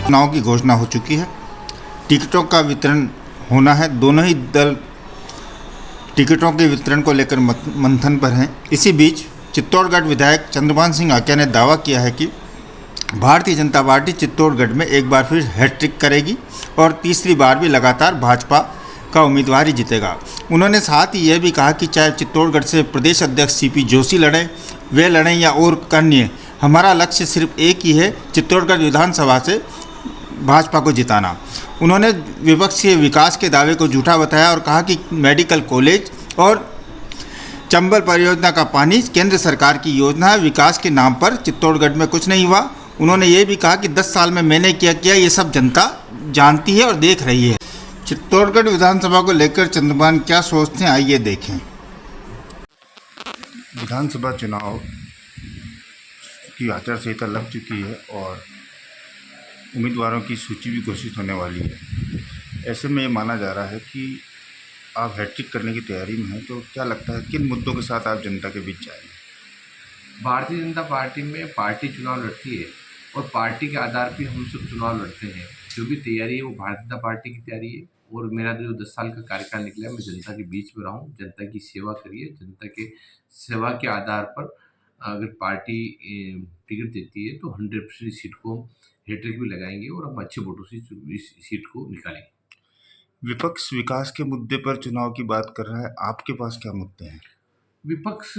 चुनाव की घोषणा हो चुकी है। टिकटों का वितरण होना है। दोनों ही दल टिकटों के वितरण को लेकर मंथन पर हैं। इसी बीच चित्तौड़गढ़ विधायक चंद्रभान सिंह आक्या ने दावा किया है कि भारतीय जनता पार्टी चित्तौड़गढ़ में एक बार फिर हैट्रिक करेगी और तीसरी बार भी लगातार भाजपा का उम्मीदवार ही जीतेगा। उन्होंने साथ ही यह भी कहा कि चाहे चित्तौड़गढ़ से प्रदेश अध्यक्ष सीपी जोशी लड़ें, वे लड़ें या और कन्य, हमारा लक्ष्य सिर्फ एक ही है, चित्तौड़गढ़ विधानसभा से भाजपा को जिताना। उन्होंने विपक्ष के विकास के दावे को झूठा बताया और कहा कि मेडिकल कॉलेज और चंबल परियोजना का पानी केंद्र सरकार की योजना है, विकास के नाम पर चित्तौड़गढ़ में कुछ नहीं हुआ। उन्होंने ये भी कहा कि 10 साल में मैंने क्या किया ये सब जनता जानती है और देख रही है। चित्तौड़गढ़ विधानसभा को लेकर चंद्रभान क्या सोचते हैं, आइए देखें। विधानसभा चुनाव की आचार संहिता लग चुकी है और उम्मीदवारों की सूची भी घोषित होने वाली है। ऐसे में ये माना जा रहा है कि आप हैट्रिक करने की तैयारी में हैं, तो क्या लगता है किन मुद्दों के साथ आप जनता के बीच जाएंगे? भारतीय जनता पार्टी में पार्टी चुनाव लड़ती है और पार्टी के आधार पर हम सब चुनाव लड़ते हैं। जो भी तैयारी है वो भारतीय जनता पार्टी की तैयारी है और मेरा जो 10 साल का कार्यकाल निकला है, मैं जनता के बीच में रहा हूँ। जनता की सेवा करिए, जनता के सेवा के आधार पर अगर पार्टी टिकट देती है तो 100% सीट को हैट्रिक भी लगाएंगे और हम अच्छे वोटों से इस सीट को निकालेंगे। विपक्ष विकास के मुद्दे पर चुनाव की बात कर रहा है, आपके पास क्या मुद्दे हैं? विपक्ष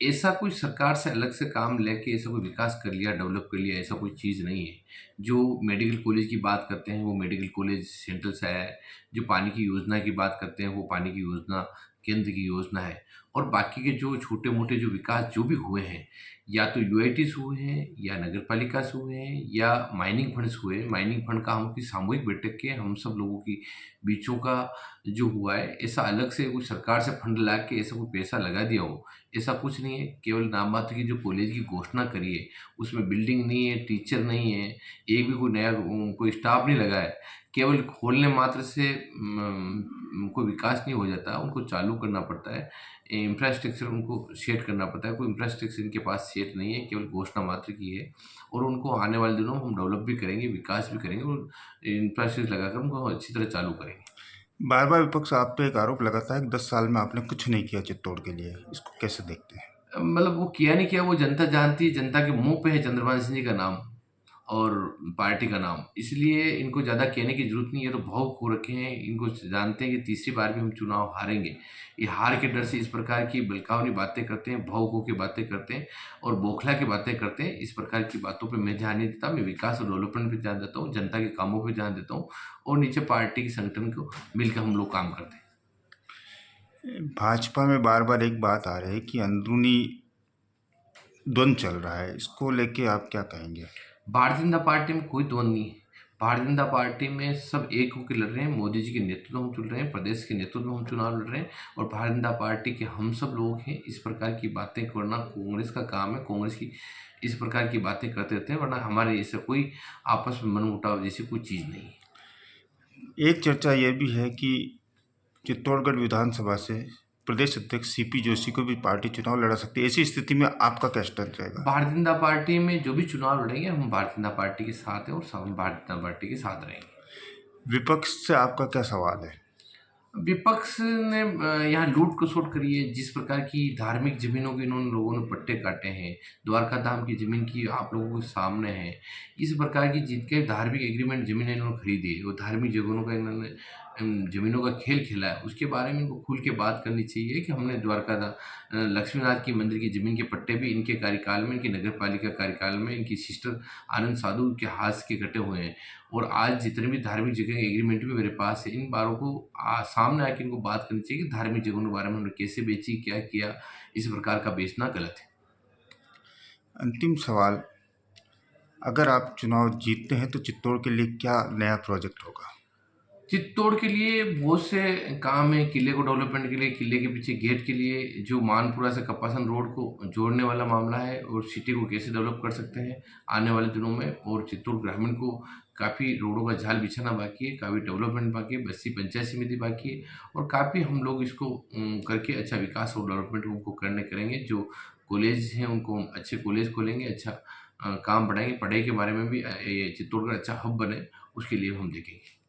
ऐसा कोई सरकार से अलग से काम लेके ऐसा कोई विकास कर लिया, डेवलप कर लिया, ऐसा कोई चीज़ नहीं है। जो मेडिकल कॉलेज की बात करते हैं वो मेडिकल कॉलेज सेंट्रल से आया है। जो पानी की योजना की बात करते हैं वो पानी की योजना केंद्र की योजना है। और बाकी के जो छोटे मोटे जो विकास जो भी हुए हैं, या तो यूआईटीज हुए हैं या नगर पालिका से हुए हैं या माइनिंग फंड्स हुए हैं। माइनिंग फंड का हम की सामूहिक बैठक के हम सब लोगों की बीचों का जो हुआ है, ऐसा अलग से कोई सरकार से फंड ला के ऐसा कोई पैसा लगा दिया हो, ऐसा कुछ नहीं है। केवल नाम मात्र की जो कॉलेज की घोषणा करी है उसमें बिल्डिंग नहीं है, टीचर नहीं है, एक भी कोई नया कोई स्टाफ नहीं लगा है। केवल खोलने मात्र से कोई विकास नहीं हो जाता, उनको चालू करना पड़ता है, इंफ्रास्ट्रक्चर उनको सेट करना पड़ता है। कोई इंफ्रास्ट्रक्चर इनके पास सेट नहीं है, केवल घोषणा मात्र की है। और उनको आने वाले दिनों में हम डेवलप भी करेंगे, विकास भी करेंगे और इंफ्रास्ट्रक्चर लगाकर उनको अच्छी तरह चालू करेंगे। बार बार विपक्ष आप पे एक आरोप लगाता है कि 10 साल में आपने कुछ नहीं किया चित्तौड़ के लिए, इसको कैसे देखते हैं? मतलब वो किया नहीं किया वो जनता जानती है। जनता के मुंह पे है चंद्रभान सिंह जी का नाम और पार्टी का नाम, इसलिए इनको ज़्यादा कहने की जरूरत नहीं है। तो भावुक हो रखे हैं, इनको जानते हैं कि तीसरी बार भी हम चुनाव हारेंगे। ये हार के डर से इस प्रकार की बहकावनी बातें करते हैं, भावुक होकर बातें करते हैं और बौखला की बातें करते हैं। इस प्रकार की बातों पे मैं ध्यान नहीं देता। मैं विकास और डेवलपमेंट पे ध्यान देता हूँ, जनता के कामों पे ध्यान देता हूँ और नीचे पार्टी के संगठन को मिलकर हम लोग काम करते हैं। भाजपा में बार बार एक बात आ रही है कि अंदरूनी द्वंद्व चल रहा है, इसको लेके आप क्या कहेंगे? भारतीय जनता पार्टी में कोई द्वंद्व नहीं है। भारतीय जनता पार्टी में सब एक होकर लड़ रहे हैं। मोदी जी के नेतृत्व में हम चल रहे हैं, प्रदेश के नेतृत्व में हम चुनाव लड़ रहे हैं और भारतीय जनता पार्टी के हम सब लोग हैं। इस प्रकार की बातें करना कांग्रेस का काम है। कांग्रेस की इस प्रकार की बातें करते रहते हैं, वरना हमारे ऐसा कोई आपस में मनमुटाव जैसी कोई चीज़ नहीं है। एक चर्चा ये भी है कि चित्तौड़गढ़ विधानसभा से प्रदेश अध्यक्ष सीपी जोशी को भी पार्टी चुनाव लड़ा सकती है। ऐसी स्थिति में आपका क्या स्टैंड रहेगा? भारतीय जनता पार्टी में जो भी चुनाव लड़ेंगे हम भारतीय जनता पार्टी के साथ हैं और हम भारतीय जनता पार्टी के साथ रहेंगे। विपक्ष से आपका क्या सवाल है? विपक्ष ने यहाँ लूट खसोट करी है। जिस प्रकार की धार्मिक जमीनों के इन्होंने लोगों ने पट्टे काटे हैं, द्वारका धाम की जमीन की आप लोगों के सामने है। इस प्रकार की जितने धार्मिक एग्रीमेंट जमीनें इन्होंने खरीदी है, वो धार्मिक जगहों का इन्होंने जमीनों का खेल खेला है, उसके बारे में इनको खुल के बात करनी चाहिए कि हमने द्वारका लक्ष्मीनाथ की मंदिर की जमीन के पट्टे भी इनके कार्यकाल में, इनके नगर पालिका कार्यकाल में इनकी सिस्टर आनंद साधु के हाथ के कटे हुए हैं। और आज जितने भी धार्मिक जगह एग्रीमेंट भी मेरे पास है, इन बारों को सामने आके इनको बात करनी चाहिए कि धार्मिक जगहों के बारे में उन्होंने कैसे बेची, क्या किया। इस प्रकार का बेचना गलत है। अंतिम सवाल, अगर आप चुनाव जीतते हैं तो चित्तौड़ के लिए क्या नया प्रोजेक्ट होगा? चित्तौड़ के लिए बहुत से काम है। किले को डेवलपमेंट के लिए, किले के पीछे गेट के लिए, जो मानपुरा से कपासन रोड को जोड़ने वाला मामला है और सिटी को कैसे डेवलप कर सकते हैं आने वाले दिनों में। और चित्तौड़ ग्रामीण को काफ़ी रोडों का जाल बिछाना बाकी है, काफ़ी डेवलपमेंट बाकी है, बस्ती पंचायत समिति बाकी है और काफ़ी हम लोग इसको करके अच्छा विकास और डेवलपमेंट उनको करेंगे। जो कॉलेज हैं उनको हम अच्छे कॉलेज खोलेंगे, अच्छा काम बढ़ाएंगे, पढ़ाई के बारे में भी ये चित्तौड़गढ़ अच्छा हब बने, उसके लिए हम देखेंगे।